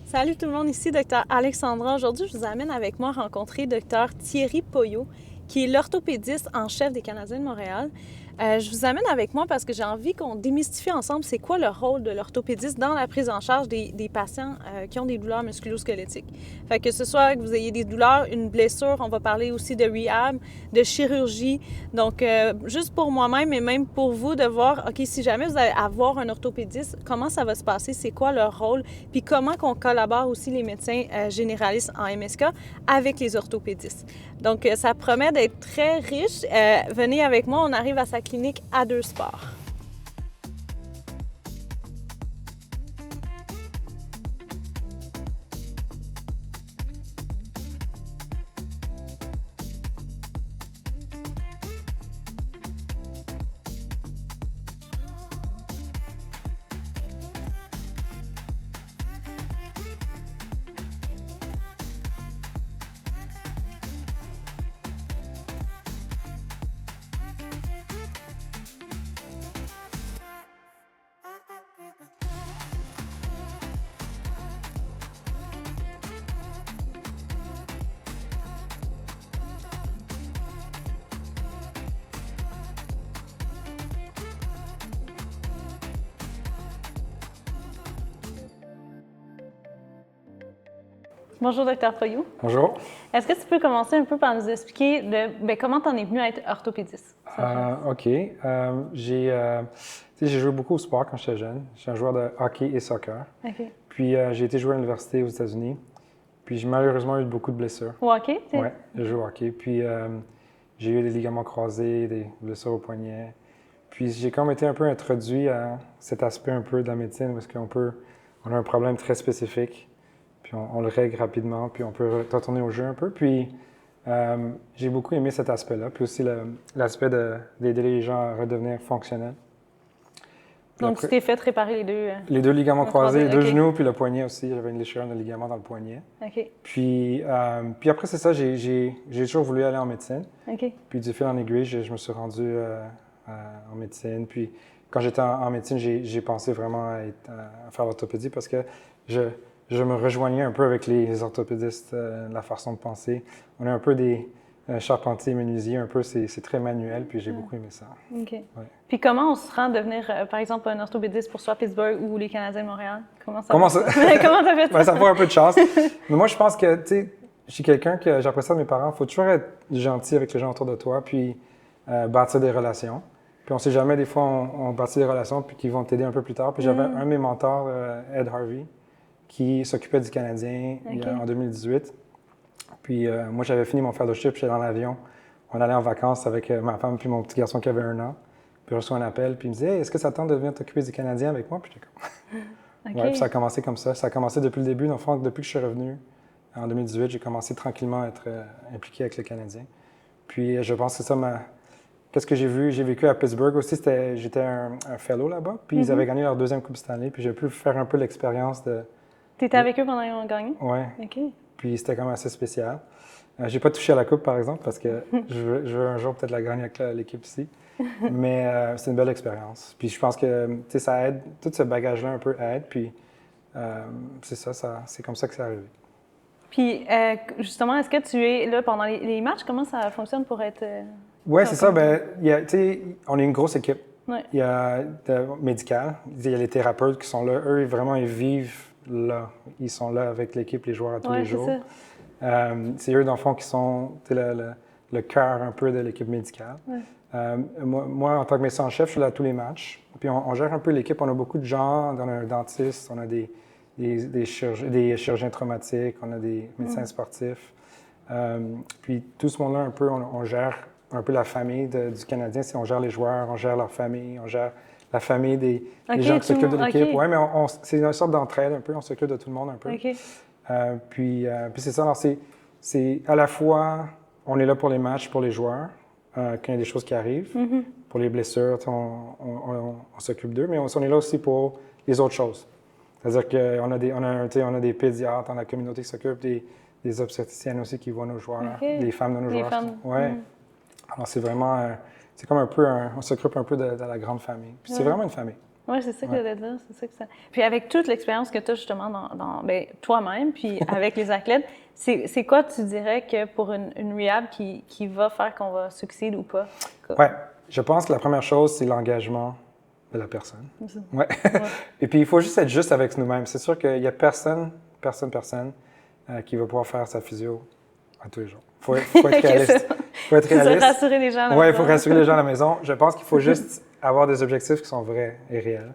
Salut tout le monde, ici Dr Alexandra. Aujourd'hui, je vous amène avec moi rencontrer Dr Thierry Poyot, qui est l'orthopédiste en chef des Canadiens de Montréal. Je vous amène avec moi parce que j'ai envie qu'on démystifie ensemble c'est quoi le rôle de l'orthopédiste dans la prise en charge des patients qui ont des douleurs musculo-squelettiques. Fait que ce soit que vous ayez des douleurs, une blessure, on va parler aussi de rehab, de chirurgie. Donc, juste pour moi-même et même pour vous de voir, OK, si jamais vous allez avoir un orthopédiste, comment ça va se passer, c'est quoi leur rôle, puis comment qu'on collabore aussi les médecins généralistes en MSK avec les orthopédistes. Donc, ça promet d'être très riche. Venez avec moi, on arrive à sa clinique à Deux Sports. Bonjour, Dr Poyot. Bonjour. Est-ce que tu peux commencer un peu par nous expliquer comment tu en es venu à être orthopédiste? OK. J'ai joué beaucoup au sport quand j'étais jeune. J'étais un joueur de hockey et soccer. OK. Puis j'ai été jouer à l'université aux États-Unis. Puis j'ai malheureusement eu beaucoup de blessures. Au hockey? Oui, j'ai joué au hockey. Puis j'ai eu des ligaments croisés, des blessures au poignet. Puis j'ai comme été un peu introduit à cet aspect un peu de la médecine parce on a un problème très spécifique. Puis on le règle rapidement, puis on peut retourner au jeu un peu. Puis j'ai beaucoup aimé cet aspect-là, puis aussi l'aspect d'aider les gens à redevenir fonctionnels. Donc, tu t'es fait réparer les deux? Les deux ligaments croisés, les deux OK. genoux, puis le poignet aussi. J'avais une déchirure de ligament dans le poignet. OK. Puis après, c'est ça, j'ai toujours voulu aller en médecine. OK. Puis du fil en aiguille, je me suis rendu en médecine. Puis quand j'étais en médecine, j'ai pensé vraiment à faire l'orthopédie parce que je me rejoignais un peu avec les orthopédistes, la façon de penser. On est un peu des charpentiers, menuisiers, un peu, c'est très manuel, puis j'ai beaucoup aimé ça. OK. Ouais. Puis comment on se rend à devenir, par exemple, un orthopédiste pour soit Pittsburgh ou les Canadiens de Montréal? Comment Comment t'as fait ça? Ben, ça prend un peu de chance. Mais moi, je pense que, tu sais, je suis quelqu'un que j'apprécie ça de mes parents. Il faut toujours être gentil avec les gens autour de toi, puis bâtir des relations. Puis on sait jamais, des fois, on bâtit des relations, puis qui vont t'aider un peu plus tard. Puis j'avais un de mes mentors, Ed Harvey, qui s'occupait du Canadien en 2018. Puis moi, j'avais fini mon fellowship, j'étais dans l'avion. On allait en vacances avec ma femme puis mon petit garçon qui avait 1 an. Puis je reçois un appel, puis il me dit « Hey, est-ce que ça te tente de venir t'occuper du Canadien avec moi? » Puis j'étais comme... Okay. Ouais, puis ça a commencé comme ça. Ça a commencé depuis le début. Dans le fond, depuis que je suis revenu en 2018, j'ai commencé tranquillement à être impliqué avec le Canadien. Puis je pense que c'est ça Qu'est-ce que j'ai vu? J'ai vécu à Pittsburgh aussi. J'étais un fellow là-bas. Puis ils avaient gagné leur 2e Coupe Stanley. Puis j'ai pu faire un peu l'expérience de... T'étais avec eux pendant qu'ils ont gagné? Oui. OK. Puis c'était quand même assez spécial. J'ai pas touché à la coupe, par exemple, parce que je veux un jour peut-être la gagner avec l'équipe ici. Mais c'est une belle expérience. Puis je pense que ça aide, tout ce bagage-là un peu aide. Puis c'est c'est comme ça que c'est arrivé. Puis justement, est-ce que tu es là pendant les matchs? Comment ça fonctionne pour être... Oui, c'est ça. Ben, on est une grosse équipe. Ouais. Il y a médical, il y a les thérapeutes qui sont là. Eux, vraiment, ils vivent là. Ils sont là avec l'équipe, les joueurs à tous les jours. C'est eux, dans le fond, qui sont le cœur un peu de l'équipe médicale. Ouais. Moi, en tant que médecin en chef, je suis là à tous les matchs. Puis on gère un peu l'équipe. On a beaucoup de gens. On a un dentiste, on a des chirurgiens traumatiques, on a des médecins sportifs. Puis tout ce monde-là, un peu, on gère un peu la famille du Canadien. Si on gère les joueurs, on gère leur famille, on gère la famille des gens qui s'occupent de l'équipe. Oui, mais c'est une sorte d'entraide un peu. On s'occupe de tout le monde un peu. Puis c'est ça. Alors c'est à la fois, on est là pour les matchs, pour les joueurs, quand il y a des choses qui arrivent. Pour les blessures, on s'occupe d'eux, mais on est là aussi pour les autres choses. C'est-à-dire qu'on a des pédiatres dans la communauté qui s'occupent, des obstétriciennes aussi qui voient nos joueurs, des femmes de nos joueurs. Femmes. Ouais. Alors, c'est vraiment, c'est comme un peu, on s'occupe un peu de la grande famille. Puis c'est vraiment une famille. Oui, c'est ça que j'allais dire, c'est ça que ça... Puis avec toute l'expérience que tu as justement ben, toi-même, puis avec les athlètes, c'est quoi tu dirais que pour une rehab qui va faire qu'on va succéder ou pas? Oui, je pense que la première chose, c'est l'engagement de la personne. Ouais. Et puis, il faut juste être juste avec nous-mêmes. C'est sûr qu'il n'y a personne qui va pouvoir faire sa physio à tous les jours. Il faut être réaliste. Il faut être réaliste. Rassurer les gens à la maison. Oui, il faut rassurer les gens à la maison. Je pense qu'il faut juste avoir des objectifs qui sont vrais et réels.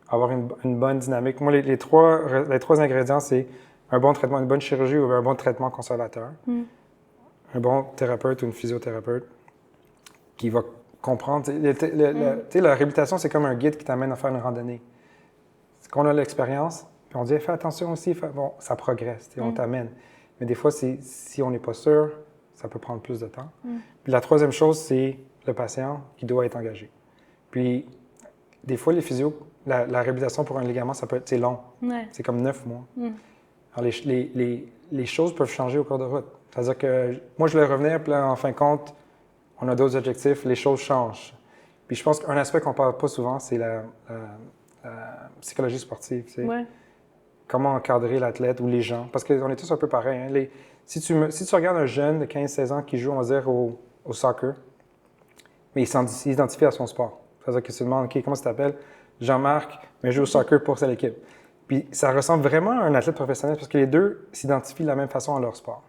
Avoir une bonne dynamique. Moi, les trois ingrédients, c'est un bon traitement, une bonne chirurgie ou un bon traitement conservateur. Un bon thérapeute ou une physiothérapeute qui va comprendre. La réhabilitation, c'est comme un guide qui t'amène à faire une randonnée. Qu'on a l'expérience, puis on dit fais attention aussi, bon, ça progresse, on t'amène. Mais des fois, si on n'est pas sûr, ça peut prendre plus de temps. Puis la troisième chose, c'est le patient qui doit être engagé. Puis, des fois, les physios, la réhabilitation pour un ligament, c'est long. Ouais. C'est comme 9 mois. Alors, les choses peuvent changer au cours de route. C'est-à-dire que moi, je voulais revenir, puis là, en fin de compte, on a d'autres objectifs, les choses changent. Puis je pense qu'un aspect qu'on ne parle pas souvent, c'est la psychologie sportive. Ouais. Comment encadrer l'athlète ou les gens. Parce qu'on est tous un peu pareils. Hein. Si tu regardes un jeune de 15-16 ans qui joue, on va dire, au soccer, mais il s'identifie à son sport. C'est-à-dire que tu te demandes, OK, comment ça t'appelle? Jean-Marc, mais je joue au soccer pour cette équipe. Puis ça ressemble vraiment à un athlète professionnel parce que les deux s'identifient de la même façon à leur sport.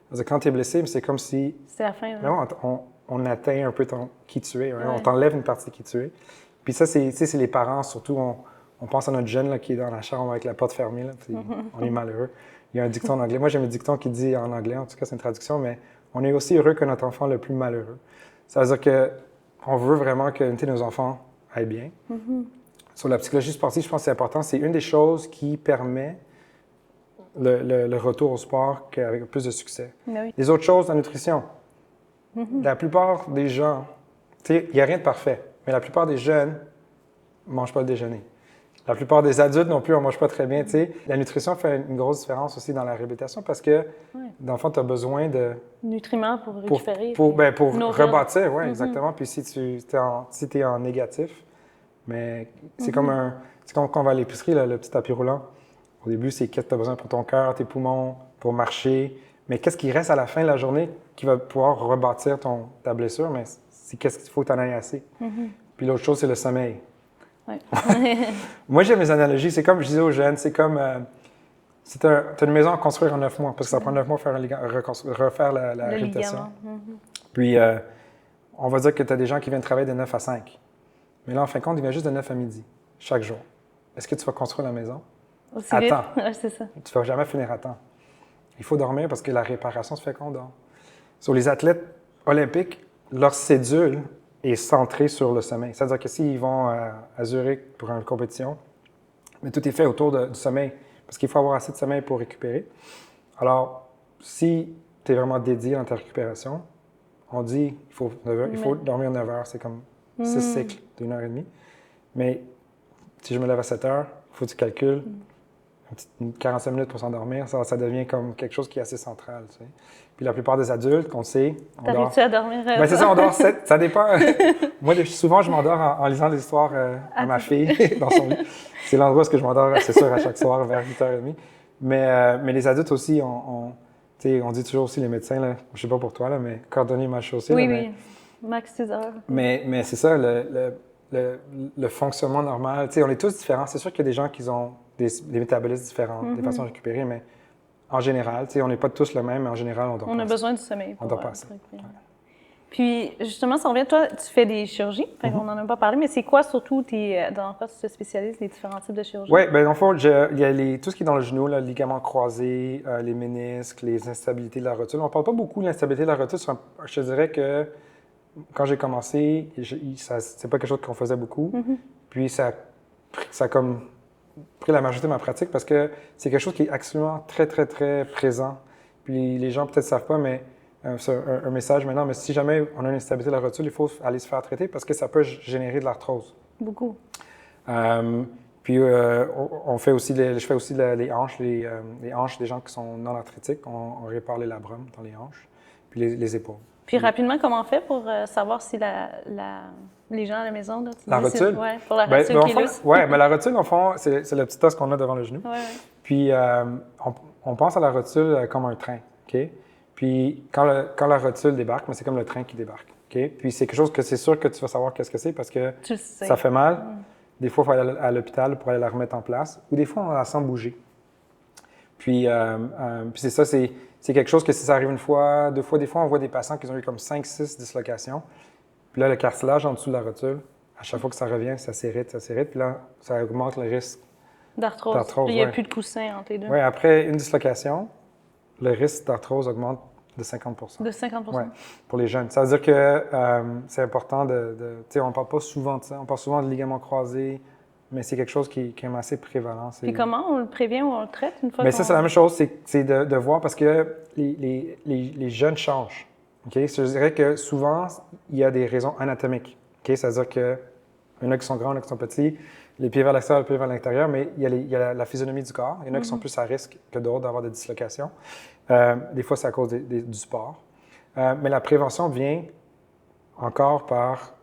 C'est-à-dire que quand tu es blessé, c'est comme si... C'est la fin. Vraiment, on atteint un peu qui tu es. Hein? On t'enlève une partie de qui tu es. Puis ça, c'est les parents, surtout, on pense à notre jeune là, qui est dans la chambre avec la porte fermée. Là, puis on est malheureux. Il y a un dicton en anglais. Moi, j'aime le dicton qui dit en anglais, en tout cas, c'est une traduction, mais on est aussi heureux que notre enfant le plus malheureux. Ça veut dire qu'on veut vraiment que nos enfants aillent bien. Sur la psychologie sportive, je pense que c'est important. C'est une des choses qui permet le retour au sport avec plus de succès. Oui. Les autres choses, la nutrition. La plupart des gens, il n'y a rien de parfait, mais la plupart des jeunes ne mangent pas le déjeuner. La plupart des adultes non plus, on ne mange pas très bien. La nutrition fait une grosse différence aussi dans la réhabilitation parce que, dans le fond, tu as besoin de... Nutriments pour récupérer. Pour rebâtir, oui, exactement. Puis si tu es en négatif, mais c'est comme quand on va à l'épicerie, le petit tapis roulant. Au début, c'est qu'est-ce que tu as besoin pour ton cœur, tes poumons, pour marcher. Mais qu'est-ce qui reste à la fin de la journée qui va pouvoir rebâtir ta blessure? Mais c'est qu'est-ce qu'il faut que tu en aies assez. Puis l'autre chose, c'est le sommeil. Ouais. Moi, j'aime les analogies. C'est comme je disais aux jeunes, c'est comme... tu as une maison à construire en 9 mois, parce que ça prend 9 mois pour refaire la réhabilitation. Puis, on va dire que tu as des gens qui viennent travailler de 9 à 5. Mais là, en fin de compte, ils viennent juste de 9 à midi, chaque jour. Est-ce que tu vas construire la maison? Aussi à vite. temps. Ouais, c'est ça. Tu ne vas jamais finir à temps. Il faut dormir parce que la réparation se fait quand on dort. Sur les athlètes olympiques, leur cédule est centrée sur le sommeil. C'est-à-dire que s'ils vont à Zurich pour une compétition, mais tout est fait autour du sommeil parce qu'il faut avoir assez de sommeil pour récupérer. Alors, si tu es vraiment dédié dans ta récupération, on dit qu'il faut dormir 9 heures. C'est comme 6 cycles d'1 heure et demie. Mais si je me lève à 7 heures, il faut que tu calcules 45 minutes pour s'endormir. Ça devient comme quelque chose qui est assez central. Tu sais. Puis la plupart des adultes, qu'on sait, on dort... T'arrives-tu à dormir? C'est ça, on dort 7. Ça dépend. Moi, souvent, je m'endors en lisant des histoires à ma fille dans son lit. C'est l'endroit où je m'endors, c'est sûr, à chaque soir vers 8h30. Mais les adultes aussi, on dit toujours aussi, les médecins, là, je ne sais pas pour toi, là, mais cordonnier mal chaussé. Oui, là, oui. Max 6 heures. Mais c'est ça, le fonctionnement normal. On est tous différents. C'est sûr qu'il y a des gens qui ont des métabolismes différents, des façons de récupérer, mais en général, on n'est pas tous le même, mais en général, on dort pas. On a besoin du sommeil. On dort pas assez. Puis, justement, si on revient, toi, tu fais des chirurgies. On n'en a pas parlé, mais c'est quoi surtout dans quoi tu te spécialises, les différents types de chirurgie? Oui, bien, dans le fond, il y a tout ce qui est dans le genou, là, les ligaments croisés, les ménisques, les instabilités de la rotule. On ne parle pas beaucoup de l'instabilité de la rotule. Je te dirais que quand j'ai commencé, c'est pas quelque chose qu'on faisait beaucoup. Puis ça a comme pris la majorité de ma pratique parce que c'est quelque chose qui est absolument très, très, très présent. Puis les gens peut-être ne savent pas, mais c'est un message maintenant, mais si jamais on a une instabilité de la rotule, il faut aller se faire traiter parce que ça peut générer de l'arthrose. Beaucoup. Puis je fais aussi les hanches, les hanches des gens qui sont non arthritiques. On répare les labrum dans les hanches, puis les épaules. Puis rapidement, comment on fait pour savoir si les gens à la maison... Là, la rotule? Oui, pour la rotule qui est lousse. Oui, mais la rotule, en fond, c'est le petit os qu'on a devant le genou. Ouais. Puis on pense à la rotule comme un train, OK? Puis quand la rotule débarque, c'est comme le train qui débarque, OK? Puis c'est quelque chose que c'est sûr que tu vas savoir qu'est-ce que c'est parce que ça fait mal. Des fois, il faut aller à l'hôpital pour aller la remettre en place. Ou des fois, on la sent bouger. Puis c'est ça, c'est quelque chose que si ça arrive une fois, deux fois, des fois, on voit des patients qui ont eu comme 5-6 dislocations. Puis là, le cartilage en dessous de la rotule, à chaque fois que ça revient, ça s'irrite. Puis là, ça augmente le risque d'arthrose. Il n'y a plus de coussin entre les deux. Oui, après une dislocation, le risque d'arthrose augmente de 50 De 50 Oui, pour les jeunes. Ça veut dire que c'est important tu sais, on ne parle pas souvent de ça. On parle souvent de ligaments croisés, mais c'est quelque chose qui est quand même assez prévalent. Puis comment on le prévient ou on le traite une fois mais ça, c'est la même chose. C'est de voir parce que les jeunes changent. Okay? Je dirais que souvent, il y a des raisons anatomiques. Okay? C'est-à-dire qu'il y en a qui sont grands, il y en a qui sont petits, les pieds vers l'extérieur, les pieds vers l'intérieur, mais il y a la physionomie du corps. Il y en a qui sont plus à risque que d'autres d'avoir des dislocations. Des fois, c'est à cause du sport. Mais la prévention vient encore par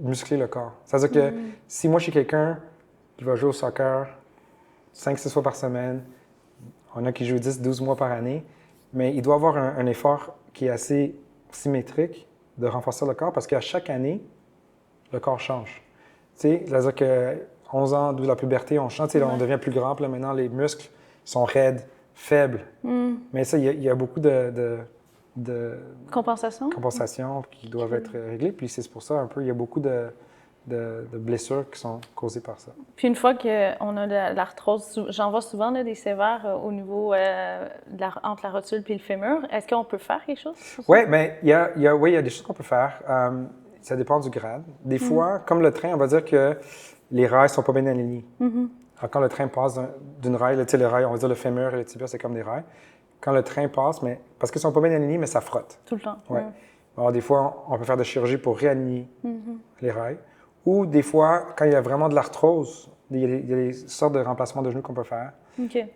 muscler le corps. C'est-à-dire que si moi, je suis quelqu'un qui va jouer au soccer 5-6 fois par semaine, on a qui jouent 10-12 mois par année, mais il doit avoir un effort qui est assez symétrique de renforcer le corps parce qu'à chaque année, le corps change. Tu sais, c'est-à-dire que 11 ans, d'où la puberté, on change, on devient plus grand, puis là, maintenant, les muscles sont raides, faibles. Mais ça, il y a beaucoup de compensations qui doivent être réglées, puis c'est pour ça, un peu, il y a beaucoup de blessures qui sont causées par ça. Puis une fois qu'on a de l'arthrose, j'en vois souvent là, des sévères au niveau entre la rotule et le fémur. Est-ce qu'on peut faire quelque chose? Oui, mais il y a des choses qu'on peut faire. Ça dépend du grade. Des fois, comme le train, on va dire que les rails ne sont pas bien alignés. Alors, quand le train passe d'une rail, tu sais, les rails, on va dire le fémur et le tibia, c'est comme des rails. Quand le train passe, mais parce qu'ils ne sont pas bien alignés, mais ça frotte. Tout le temps. Ouais. Alors, des fois, on peut faire de chirurgie pour réaligner les rails. Ou des fois, quand il y a vraiment de l'arthrose, il y a des sortes de remplacements de genoux qu'on peut faire. Okay.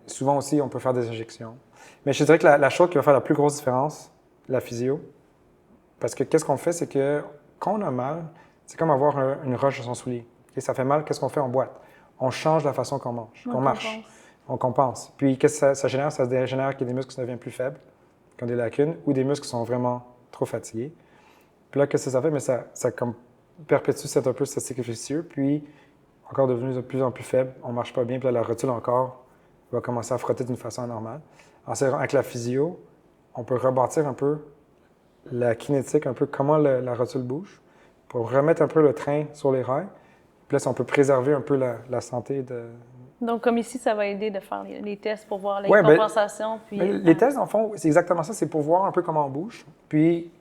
Souvent aussi, on peut faire des injections. Mais je dirais que la chose qui va faire la plus grosse différence, la physio, parce que qu'est-ce qu'on fait, c'est que quand on a mal, c'est comme avoir une roche dans son soulier. Et ça fait mal, qu'est-ce qu'on fait? On boite. On change la façon qu'on mange, qu'on marche. On compense. Puis qu'est-ce que ça génère? Ça génère qu'il y a des muscles qui deviennent plus faibles, qui ont des lacunes, ou des muscles qui sont vraiment trop fatigués. Puis là, qu'est-ce que ça fait? Mais ça comme perpétue un peu ce cycle vicieux, puis encore devenu de plus en plus faible, on ne marche pas bien, puis là, la rotule encore va commencer à frotter d'une façon anormale. Alors, avec la physio, on peut rebâtir un peu la kinétique, un peu comment la rotule bouge, pour remettre un peu le train sur les rails, puis là, on peut préserver un peu la santé de... Donc, comme ici, ça va aider de faire les tests pour voir les compensations. Puis... les tests, en fond, c'est exactement ça, c'est pour voir un peu comment on bouge, puis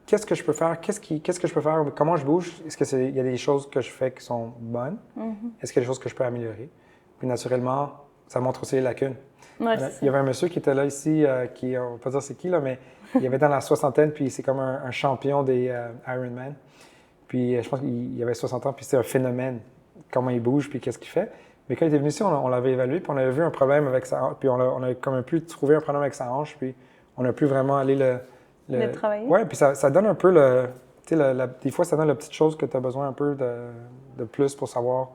qu'est-ce que je peux faire? Qu'est-ce que je peux faire? Comment je bouge? Est-ce qu'il y a des choses que je fais qui sont bonnes? Est-ce qu'il y a des choses que je peux améliorer? Puis naturellement, ça montre aussi les lacunes. Ouais, il y avait un monsieur qui était là ici, qui, on ne va pas dire c'est qui, là, mais il avait dans la soixantaine, puis c'est comme un champion des Ironman. Puis je pense qu'il avait 60 ans, puis c'est un phénomène, comment il bouge, puis qu'est-ce qu'il fait. Mais quand il était venu ici, on l'avait évalué, puis on avait vu un problème avec sa hanche, puis on a comme un peu trouvé un problème avec sa hanche, puis on a pu vraiment aller le travailler. Oui, puis ça donne un peu tu sais, des fois, ça donne la petite chose que tu as besoin un peu de plus pour savoir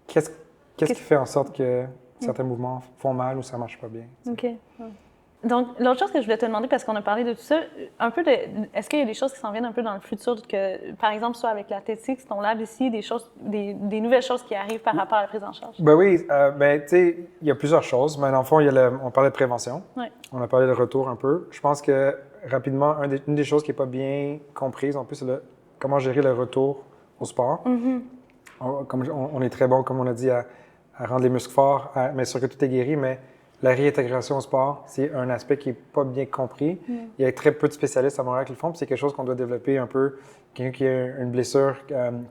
qu'est-ce qui fait en sorte que certains mouvements font mal ou ça ne marche pas bien. OK. Donc, l'autre chose que je voulais te demander, parce qu'on a parlé de tout ça, un peu est-ce qu'il y a des choses qui s'en viennent un peu dans le futur, que, par exemple, soit avec l'athlétique, ton lab ici, des nouvelles choses qui arrivent par rapport à la prise en charge? Ben oui, tu sais, il y a plusieurs choses. Mais dans le fond, on parlait de prévention. Ouais. On a parlé de retour un peu. Je pense que, rapidement, une des choses qui n'est pas bien comprise, en plus, c'est comment gérer le retour au sport. On est très bon, comme on a dit, à rendre les muscles forts, mais sûr que tout est guéri, mais la réintégration au sport, c'est un aspect qui n'est pas bien compris. Il y a très peu de spécialistes à Montréal qui le font, puis c'est quelque chose qu'on doit développer un peu. Quelqu'un qui a une blessure,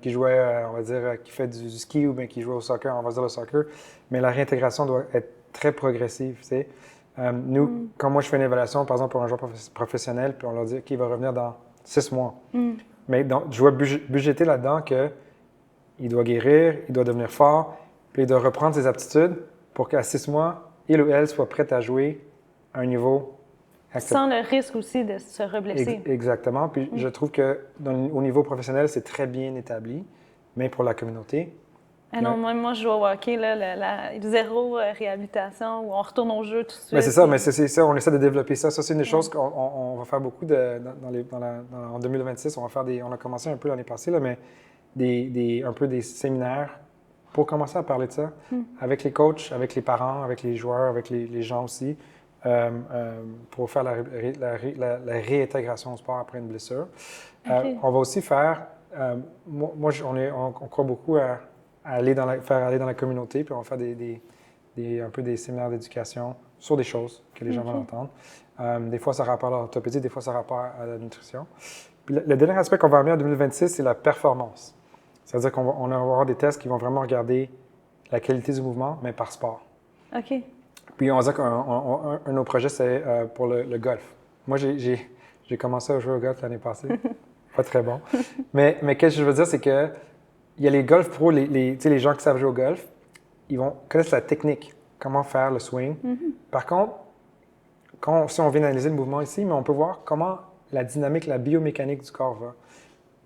qui jouait, on va dire, qui fait du ski ou bien qui joue au soccer, on va dire le soccer, mais la réintégration doit être très progressive, tu sais. Nous, quand moi je fais une évaluation, par exemple, pour un joueur professionnel, puis on leur dit qu'il va revenir dans 6 mois. Mais donc, je dois budgéter là-dedans qu'il doit guérir, il doit devenir fort, puis il doit reprendre ses aptitudes pour qu'à 6 mois, il ou elle soit prête à jouer à un niveau Sans le risque aussi de se reblesser. Exactement. Puis je trouve que au niveau professionnel, c'est très bien établi, mais pour la communauté... non, moi, je joue au hockey, là, zéro réhabilitation, où on retourne au jeu tout de suite. Mais c'est ça, mais c'est ça, on essaie de développer ça. Ça, c'est une des choses qu'on va faire beaucoup en 2026. On a commencé un peu l'année passée, là, mais un peu des séminaires pour commencer à parler de ça avec les coachs, avec les parents, avec les joueurs, avec les gens aussi, pour faire la réintégration au sport après une blessure. Okay. On va aussi faire, on croit beaucoup à faire aller dans la communauté, puis on va faire un peu des séminaires d'éducation sur des choses que les gens veulent entendre. Des fois, ça a rapport à l'orthopédie, des fois, ça a rapport à la nutrition. Puis le dernier aspect qu'on va amener en 2026, c'est la performance. C'est-à-dire qu'on va avoir des tests qui vont vraiment regarder la qualité du mouvement, mais par sport. OK. Puis on va dire qu'un de nos projets, c'est pour le golf. Moi, j'ai commencé à jouer au golf l'année passée. Pas très bon. Mais qu'est-ce que je veux dire, c'est que il y a les golf pros, les gens qui savent jouer au golf, ils vont connaître la technique, comment faire le swing. Par contre, si on vient analyser le mouvement ici, mais on peut voir comment la dynamique, la biomécanique du corps va.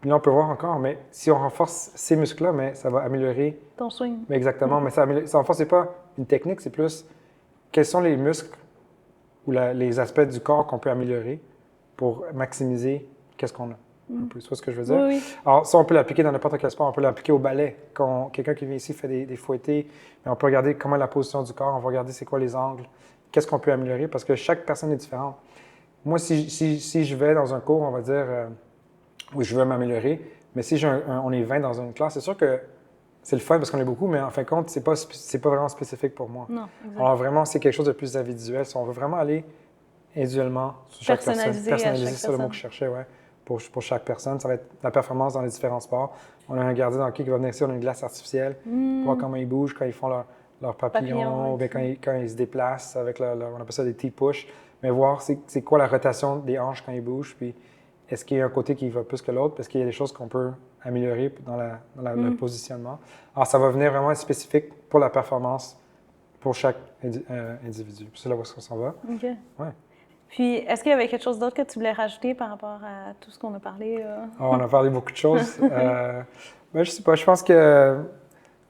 Puis là, on peut voir encore, mais si on renforce ces muscles-là, mais ça va améliorer... Ton swing. Mais exactement, mais ça renforce, c'est pas une technique, c'est plus quels sont les muscles ou les aspects du corps qu'on peut améliorer pour maximiser qu'est-ce qu'on a. Tu vois ce que je veux dire? Oui. Alors, ça, on peut l'appliquer dans n'importe quel sport. On peut l'appliquer au ballet. Quand quelqu'un qui vient ici fait des fouettés, mais on peut regarder comment est la position du corps, on va regarder c'est quoi les angles, qu'est-ce qu'on peut améliorer, parce que chaque personne est différente. Moi, si je vais dans un cours, on va dire, où je veux m'améliorer, mais si on est 20 dans une classe, c'est sûr que c'est le fun parce qu'on est beaucoup, mais en fin de compte, c'est pas vraiment spécifique pour moi. Non, exactement. Alors vraiment, c'est quelque chose de plus individuel. On veut vraiment aller individuellement sur chaque personne. Personnaliser, c'est le mot que je cherchais, ouais. Pour chaque personne. Ça va être la performance dans les différents sports. On a un gardien de hockey qui va venir ici, on a une glace artificielle, voir comment ils bougent, quand ils font leur papillon, ou bien quand ils se déplacent avec on appelle ça des T-push. Mais voir c'est quoi la rotation des hanches quand ils bougent, puis est-ce qu'il y a un côté qui va plus que l'autre, parce qu'il y a des choses qu'on peut améliorer dans le positionnement. Alors, ça va venir vraiment être spécifique pour la performance pour chaque individu. C'est là où est-ce qu'on s'en va. OK. Ouais. Puis, est-ce qu'il y avait quelque chose d'autre que tu voulais rajouter par rapport à tout ce qu'on a parlé? On a parlé beaucoup de choses. Je sais pas, je pense que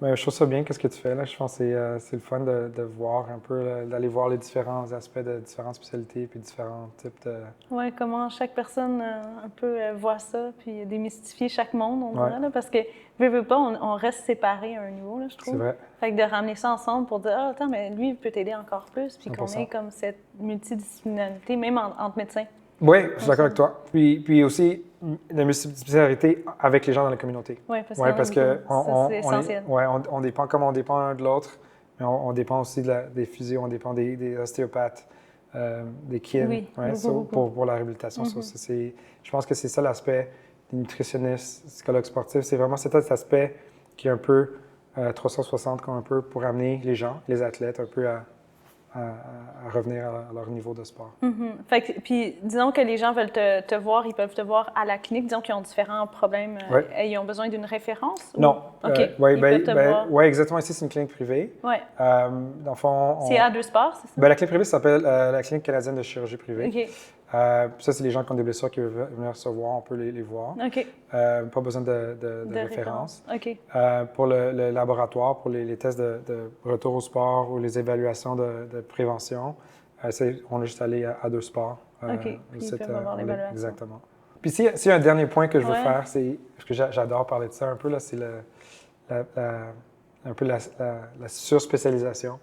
je trouve ça bien, qu'est-ce que tu fais là. Je pense que c'est le fun de voir un peu, d'aller voir les différents aspects de différentes spécialités puis différents types de... Oui, comment chaque personne un peu voit ça, puis démystifier chaque monde, on dirait, là, parce que, veux pas, on reste séparés à un niveau, là, je trouve. C'est vrai. Fait que de ramener ça ensemble pour dire, attends, mais lui, il peut t'aider encore plus, puis 100%. qu'on ait comme cette multidisciplinarité, même entre médecins. Oui, je suis d'accord avec toi. Puis aussi, la multidisciplinarité avec les gens dans la communauté. Oui, parce que c'est essentiel. On dépend comme on dépend l'un de l'autre, mais on dépend aussi des physios, on dépend des ostéopathes, des kin, pour la réhabilitation. Je pense que c'est ça l'aspect des nutritionnistes, psychologues sportifs. C'est vraiment cet aspect qui est un peu 360 comme un peu pour amener les gens, les athlètes, un peu à revenir à leur niveau de sport. Fait que, puis, disons que les gens veulent te voir, ils peuvent te voir à la clinique, disons qu'ils ont différents problèmes. Ils ont besoin d'une référence? Non. OK. Oui, exactement. Ici, c'est une clinique privée. Oui. Dans le fond, c'est A2 Sport, c'est ça? La clinique privée s'appelle la Clinique canadienne de chirurgie privée. OK. Ça, c'est les gens qui ont des blessures qui veulent venir se voir, on peut les voir. OK. Pas besoin de référence. OK. Pour le laboratoire, pour les tests de retour au sport ou les évaluations de prévention, on est juste allé à deux sports. OK. Puis ils peuvent avoir l'évaluation. Exactement. Puis s'il y a un dernier point que je veux faire, c'est, parce que j'adore parler de ça un peu, là, c'est un peu la surspécialisation.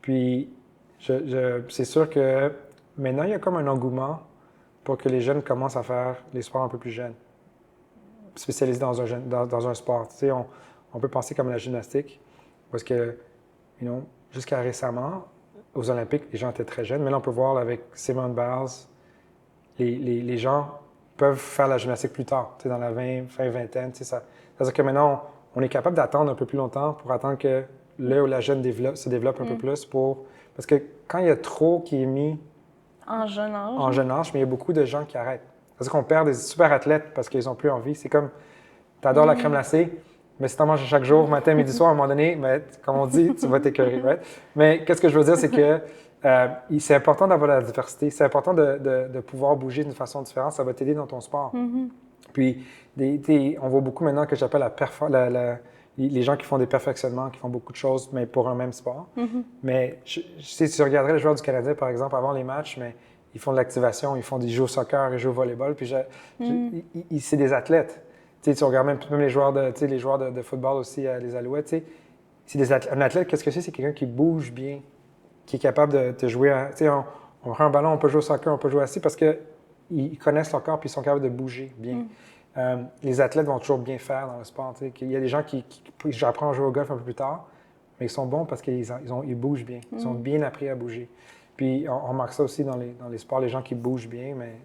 Puis c'est sûr que maintenant, il y a comme un engouement pour que les jeunes commencent à faire les sports un peu plus jeunes, spécialisés dans un sport. Tu sais, on peut penser comme la gymnastique, parce que, jusqu'à récemment, aux Olympiques, les gens étaient très jeunes, mais là, on peut voir avec Simone Biles, les gens peuvent faire la gymnastique plus tard, tu sais, dans la vingtaine. Tu sais, c'est-à-dire que maintenant, on est capable d'attendre un peu plus longtemps pour attendre que le ou la jeune se développe un peu plus parce que quand il y a trop qui est mis en jeune âge, mais il y a beaucoup de gens qui arrêtent. C'est-à-dire qu'on perd des super athlètes parce qu'ils n'ont plus envie. C'est comme, tu adores la crème glacée, mais si tu en manges chaque jour, matin, midi, soir, à un moment donné, mais, comme on dit, tu vas t'écœurer. Right? Mais qu'est-ce que je veux dire, c'est que c'est important d'avoir la diversité. C'est important de pouvoir bouger d'une façon différente. Ça va t'aider dans ton sport. Puis, on voit beaucoup maintenant que j'appelle les gens qui font des perfectionnements, qui font beaucoup de choses, mais pour un même sport. Mais si tu regarderais les joueurs du Canadien, par exemple, avant les matchs, mais ils font de l'activation, ils jouent au soccer, ils jouent au volleyball, puis c'est des athlètes. Tu regardes même les joueurs de football aussi, les Alouettes. Un athlète, qu'est-ce que c'est? C'est quelqu'un qui bouge bien, qui est capable de jouer. On prend un ballon, on peut jouer au soccer, on peut jouer assis parce qu'ils connaissent leur corps puis ils sont capables de bouger bien. Les athlètes vont toujours bien faire dans le sport. Il y a des gens j'apprends à jouer au golf un peu plus tard, mais ils sont bons parce qu'ils bougent bien. Ils ont bien appris à bouger. Puis on remarque ça aussi dans les sports, les gens qui bougent bien, mais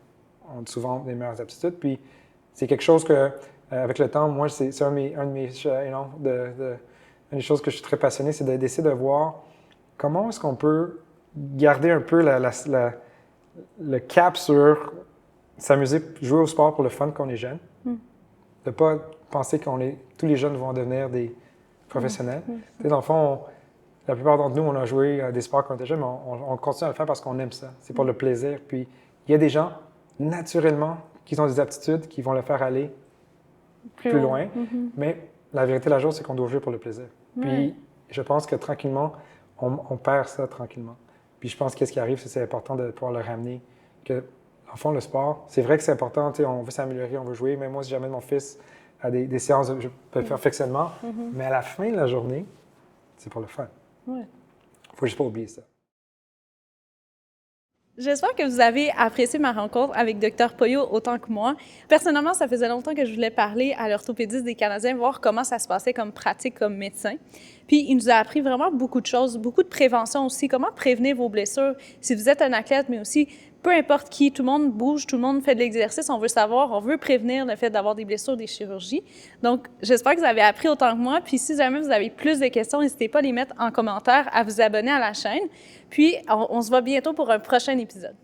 ont souvent des meilleures aptitudes. Puis c'est quelque chose que, avec le temps, moi, c'est une des choses que je suis très passionné, c'est d'essayer de voir comment est-ce qu'on peut garder un peu le cap sur s'amuser, jouer au sport pour le fun quand on est jeune. De ne pas penser tous les jeunes vont devenir des professionnels. Dans le fond, la plupart d'entre nous, on a joué à des sports quand on était jeune, mais on continue à le faire parce qu'on aime ça. C'est pour le plaisir. Puis, il y a des gens, naturellement, qui ont des aptitudes, qui vont le faire aller plus loin. Mais la vérité de la chose, c'est qu'on doit jouer pour le plaisir. Puis, je pense que tranquillement, on perd ça tranquillement. Puis, je pense que ce qui arrive, c'est important de pouvoir le ramener. Que, en fond, le sport, c'est vrai que c'est important, on veut s'améliorer, on veut jouer. Mais moi, si j'amène mon fils à des séances de perfectionnement, mais à la fin de la journée, c'est pour le fun. Il ne faut juste pas oublier ça. J'espère que vous avez apprécié ma rencontre avec Dr Poyo autant que moi. Personnellement, ça faisait longtemps que je voulais parler à l'orthopédiste des Canadiens, voir comment ça se passait comme pratique comme médecin. Puis, il nous a appris vraiment beaucoup de choses, beaucoup de prévention aussi, comment prévenir vos blessures. Si vous êtes un athlète, mais aussi, peu importe qui, tout le monde bouge, tout le monde fait de l'exercice, on veut savoir, on veut prévenir le fait d'avoir des blessures, des chirurgies. Donc, j'espère que vous avez appris autant que moi. Puis, si jamais vous avez plus de questions, n'hésitez pas à les mettre en commentaire, à vous abonner à la chaîne. Puis, on se voit bientôt pour un prochain épisode.